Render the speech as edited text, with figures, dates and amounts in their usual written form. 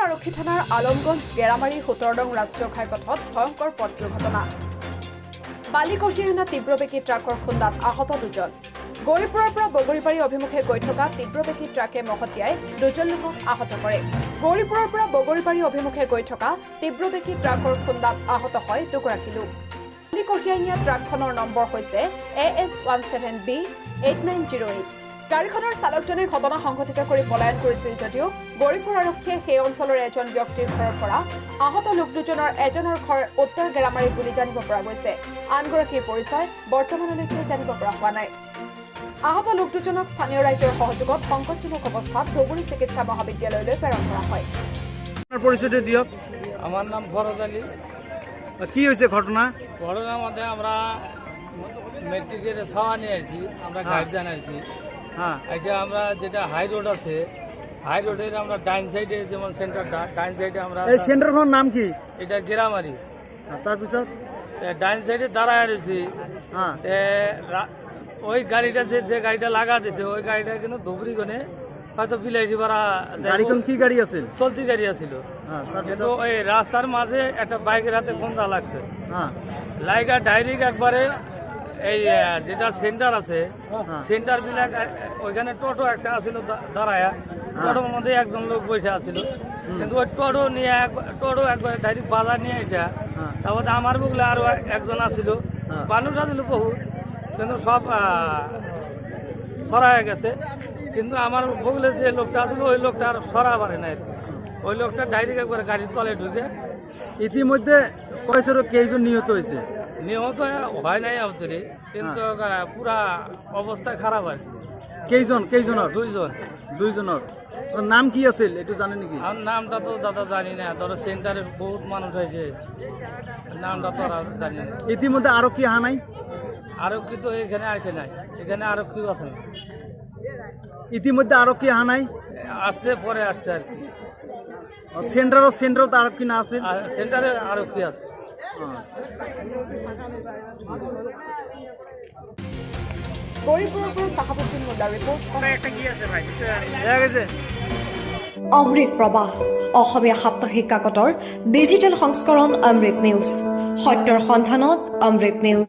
আৰক্ষী থানাৰ আলমগঞ্জ গেৰামাৰী ১৭ নং ৰাষ্ট্ৰীয় ঘাইপথত ভয়ংকৰ পথ দুৰ্ঘটনা। বালি কঢ়িয়াই অনা তীব্ৰবেগী ট্ৰাকৰ খুন্দাত আহত দুজন। গৌৰীপুৰৰ পৰা বগৰীবাৰী অভিমুখে গৈ থকা তীব্ৰবেগী ট্ৰাকে মহতিয়াই দুজন লোকক আহত কৰে। গৌৰীপুৰৰ পৰা বগৰীবাৰী অভিমুখে গৈ থকা তীব্ৰবেগী ট্ৰাকৰ খুন্দাত আহত হয় দুগৰাকী লোক। বালি কঢ়িয়াই নিয়া ট্ৰাকখনৰ নম্বৰ হৈছে AS17B8908। গাড়ীখনৰ চালকজনে ঘটনা সংঘটিত কৰি পলায়ন কৰিছিল যদিও গৌৰীপুৰ আৰক্ষীয়ে সেই অঞ্চলৰ এজন ব্যক্তিৰ ঘৰৰ পৰা আহত লোক দুজনৰ এজনৰ ঘৰ উত্তৰ গেৰামাৰী বুলি জানিব পৰা গৈছে। আনগৰাকীৰ পৰিচয় বৰ্তমানলৈকে জানিব পৰা হোৱা নাই। আহত লোক দুজনক স্থানীয় ৰাইজৰ সহযোগত সংকটজনক অৱস্থাত ধুবুৰী চিকিৎসা মহাবিদ্যালয়লৈ প্ৰেৰণ কৰা হয়। পরিচয় দিয়ক। আমার নাম ফরজ আলী। কি হয়েছে ঘটনা? ঘটনার মধ্যে আমরা মেট্রিকের ছাওয়া নিয়ে আসছি, আমরা গার্জিয়ান আর কি। হ্যাঁ, এটা আমরা যেটা হাই রোড আছে, হাই রোডের আমরা ডাইন সাইডে যেমন সেন্টারটা, ডাইন সাইডে আমরা এই সেন্টারখনৰ নাম কি? এটা গেরামারি। তাৰপিছত ডাইন সাইডে দাঁড়ায় রয়েছি। হ্যাঁ, ওই গাড়িটা যে গাড়িটা লাগা দিছে ওই গাড়িটা কিন্তু ধুবুরি গনে হয়তো বিলাইছি ভাড়া গাড়ীখন কি গাড়ী আছিল? চলতি গাড়ি আছিল। হ্যাঁ, কিন্তু ওই রাস্তার মাঝে একটা বাইকের হাতে খুন্দা লাগছে। হ্যাঁ, লাইগা ডাইরেক্ট একবারে এই যেটা সেন্টার আছে সেন্টার বিলাক ওইখানে টোটো একটা আছিল দাঁড়ায়া, টোটোর মধ্যে একজন লোক বসে আছিল। কিন্তু ওই টোটো একবার ডাইরেক্ট বাজার নিয়ে এসে তারপরে আমার বুকলে আরো একজন আছিল, মানুষ আছিল বহুত, কিন্তু সব সরা হয়ে গেছে। কিন্তু আমার বুকলে যে লোকটা আছিল ওই লোকটা আর সরা পারে না, ওই লোকটা ডাইরেক্ট একবার গাড়ির তলে ঢুকে। ইতিমধ্যে কয়েছের কেইজন নিহত হয়েছে? নিহত হয় নাই আমাদের, কিন্তু পুরা অবস্থা খারাপ আর কি। কেইজনের? দুইজনের। ওর নাম কি আছিল একটু জানেন নাকি? আর নামটা তো দাদা জানি না, ধরো সেন্টারে বহুত মানুষ হয়েছে, নামটা তো আর জানি না। ইতিমধ্যে আরক্ষী আহা নাই? আরক্ষী তো এখানে আসে নাই, এখানে আরক্ষীও আছে না। ইতিমধ্যে আরক্ষী আহা নাই? আসছে পরে আসছে আর কি। সেন্টারও তো আরক্ষী না আছে? আর সেন্টারে আরক্ষী আছে। গৌৰীপুৰৰ পৰা চাহাবুদ্দিন মুল্লাৰ ৰিপৰ্ট। অমৃত প্ৰবাহ অসমীয়া সাপ্তাহিক কাকতৰ ডিজিটেল সংস্কৰণ অমৃত নিউজ, সত্যৰ সন্ধানত অমৃত নিউজ।